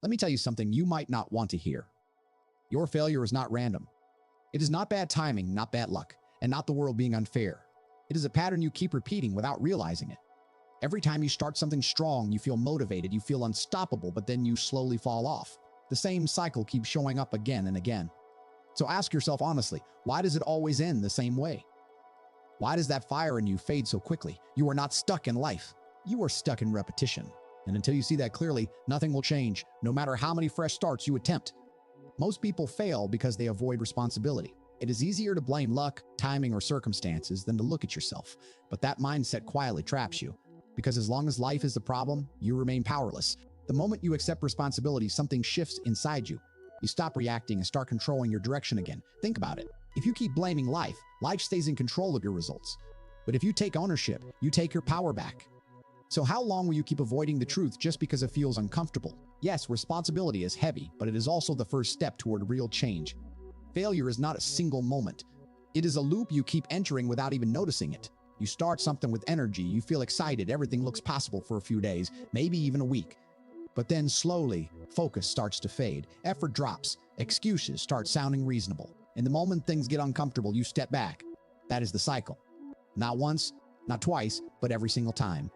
Let me tell you something you might not want to hear. Your failure is not random. It is not bad timing, not bad luck, and not the world being unfair. It is a pattern you keep repeating without realizing it. Every time you start something strong, you feel motivated, you feel unstoppable, but then you slowly fall off. The same cycle keeps showing up again and again. So ask yourself honestly, why does it always end the same way? Why does that fire in you fade so quickly? You are not stuck in life. You are stuck in repetition. And until you see that clearly, nothing will change, no matter how many fresh starts you attempt. Most people fail because they avoid responsibility. It is easier to blame luck, timing, or circumstances than to look at yourself. But that mindset quietly traps you. Because as long as life is the problem, you remain powerless. The moment you accept responsibility, something shifts inside you. You stop reacting and start controlling your direction again. Think about it. If you keep blaming life, life stays in control of your results. But if you take ownership, you take your power back. So how long will you keep avoiding the truth just because it feels uncomfortable? Yes, responsibility is heavy, but it is also the first step toward real change. Failure is not a single moment. It is a loop you keep entering without even noticing it. You start something with energy, you feel excited, everything looks possible for a few days, maybe even a week. But then slowly, focus starts to fade, effort drops, excuses start sounding reasonable. And the moment things get uncomfortable, you step back. That is the cycle. Not once, not twice, but every single time.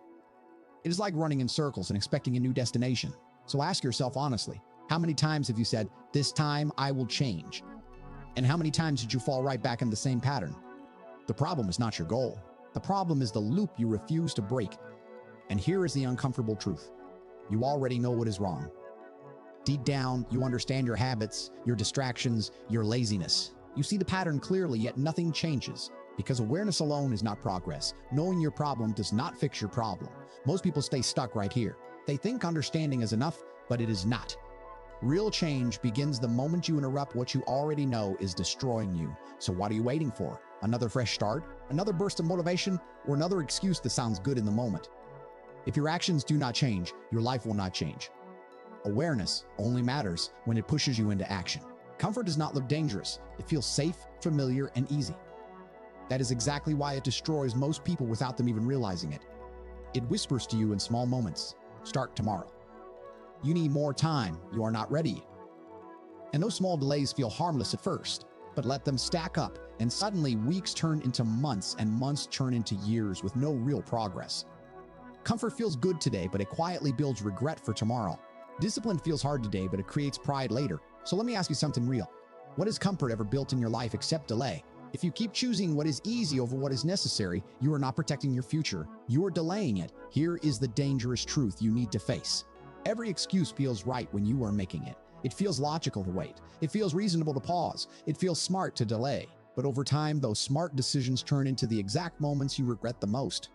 It is like running in circles and expecting a new destination. So ask yourself honestly, how many times have you said, "This time I will change"? And how many times did you fall right back in the same pattern? The problem is not your goal. The problem is the loop you refuse to break. And here is the uncomfortable truth. You already know what is wrong. Deep down, you understand your habits, your distractions, your laziness. You see the pattern clearly, yet nothing changes. Because awareness alone is not progress. Knowing your problem does not fix your problem. Most people stay stuck right here. They think understanding is enough, but it is not. Real change begins the moment you interrupt what you already know is destroying you. So what are you waiting for? Another fresh start? Another burst of motivation? Or another excuse that sounds good in the moment? If your actions do not change, your life will not change. Awareness only matters when it pushes you into action. Comfort does not look dangerous. It feels safe, familiar, and easy. That is exactly why it destroys most people without them even realizing it. It whispers to you in small moments, "Start tomorrow." You need more time. You are not ready. And those small delays feel harmless at first, but let them stack up, and suddenly weeks turn into months, and months turn into years with no real progress. Comfort feels good today, but it quietly builds regret for tomorrow. Discipline feels hard today, but it creates pride later. So let me ask you something real. What has comfort ever built in your life except delay? If you keep choosing what is easy over what is necessary, you are not protecting your future. You are delaying it. Here is the dangerous truth you need to face. Every excuse feels right when you are making it. It feels logical to wait. It feels reasonable to pause. It feels smart to delay. But over time, those smart decisions turn into the exact moments you regret the most.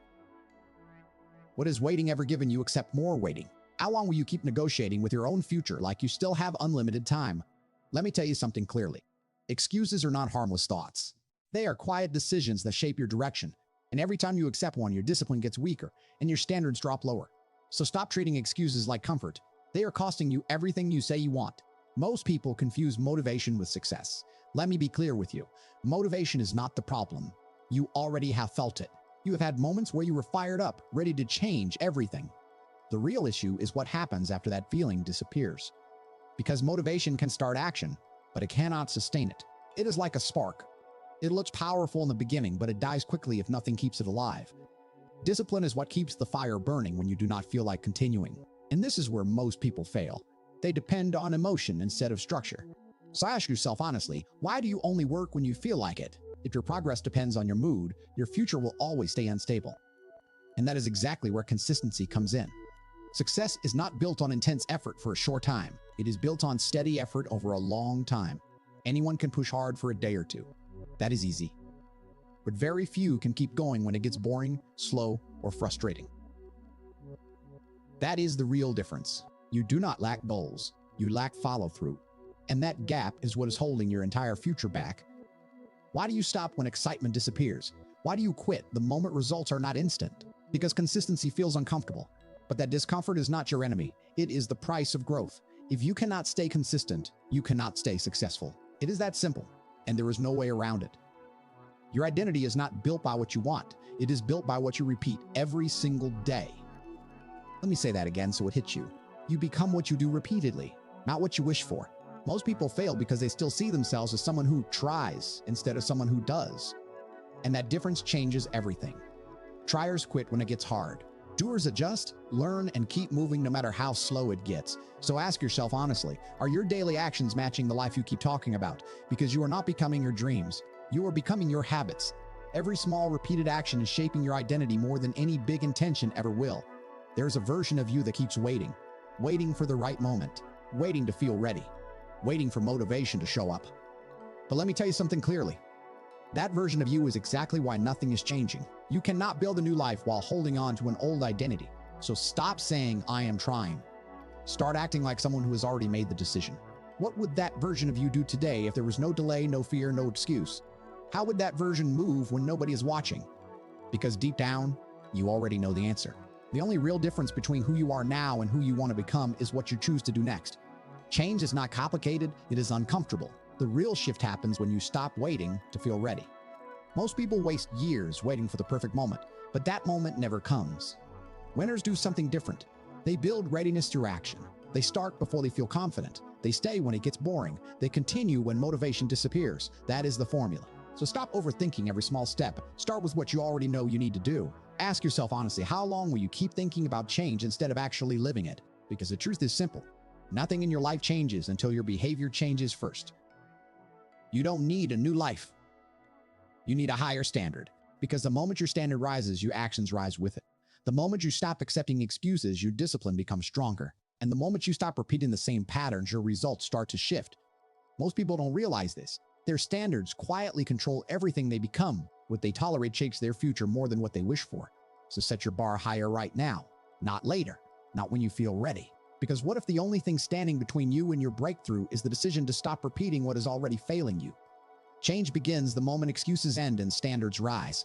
What has waiting ever given you except more waiting? How long will you keep negotiating with your own future like you still have unlimited time? Let me tell you something clearly. Excuses are not harmless thoughts. They are quiet decisions that shape your direction. And every time you accept one, your discipline gets weaker and your standards drop lower. So stop treating excuses like comfort. They are costing you everything you say you want. Most people confuse motivation with success. Let me be clear with you. Motivation is not the problem. You already have felt it. You have had moments where you were fired up, ready to change everything. The real issue is what happens after that feeling disappears. Because motivation can start action, but it cannot sustain it. It is like a spark. It looks powerful in the beginning, but it dies quickly if nothing keeps it alive. Discipline is what keeps the fire burning when you do not feel like continuing. And this is where most people fail. They depend on emotion instead of structure. So ask yourself honestly, why do you only work when you feel like it? If your progress depends on your mood, your future will always stay unstable. And that is exactly where consistency comes in. Success is not built on intense effort for a short time. It is built on steady effort over a long time. Anyone can push hard for a day or two. That is easy. But very few can keep going when it gets boring, slow, or frustrating. That is the real difference. You do not lack goals. You lack follow-through. And that gap is what is holding your entire future back. Why do you stop when excitement disappears? Why do you quit the moment results are not instant? Because consistency feels uncomfortable. But that discomfort is not your enemy. It is the price of growth. If you cannot stay consistent, you cannot stay successful. It is that simple, and there is no way around it. Your identity is not built by what you want. It is built by what you repeat every single day. Let me say that again so it hits you. You become what you do repeatedly, not what you wish for. Most people fail because they still see themselves as someone who tries instead of someone who does. And that difference changes everything. Triers quit when it gets hard. Doers adjust, learn, and keep moving no matter how slow it gets. So ask yourself honestly, are your daily actions matching the life you keep talking about? Because you are not becoming your dreams. You are becoming your habits. Every small repeated action is shaping your identity more than any big intention ever will. There's a version of you that keeps waiting for the right moment, waiting to feel ready, waiting for motivation to show up. But let me tell you something clearly. That version of you is exactly why nothing is changing. You cannot build a new life while holding on to an old identity. So stop saying, I am trying. Start acting like someone who has already made the decision. What would that version of you do today if there was no delay, no fear, no excuse? How would that version move when nobody is watching? Because deep down, you already know the answer. The only real difference between who you are now and who you want to become is what you choose to do next. Change is not complicated, it is uncomfortable. The real shift happens when you stop waiting to feel ready. Most people waste years waiting for the perfect moment, but that moment never comes. Winners do something different. They build readiness through action. They start before they feel confident. They stay when it gets boring. They continue when motivation disappears. That is the formula. So stop overthinking every small step. Start with what you already know you need to do. Ask yourself honestly, how long will you keep thinking about change instead of actually living it? Because the truth is simple. Nothing in your life changes until your behavior changes first. You don't need a new life. You need a higher standard. Because the moment your standard rises, your actions rise with it. The moment you stop accepting excuses, your discipline becomes stronger. And the moment you stop repeating the same patterns, your results start to shift. Most people don't realize this. Their standards quietly control everything they become. What they tolerate shapes their future more than what they wish for. So set your bar higher right now, not later, not when you feel ready. Because what if the only thing standing between you and your breakthrough is the decision to stop repeating what is already failing you? Change begins the moment excuses end and standards rise.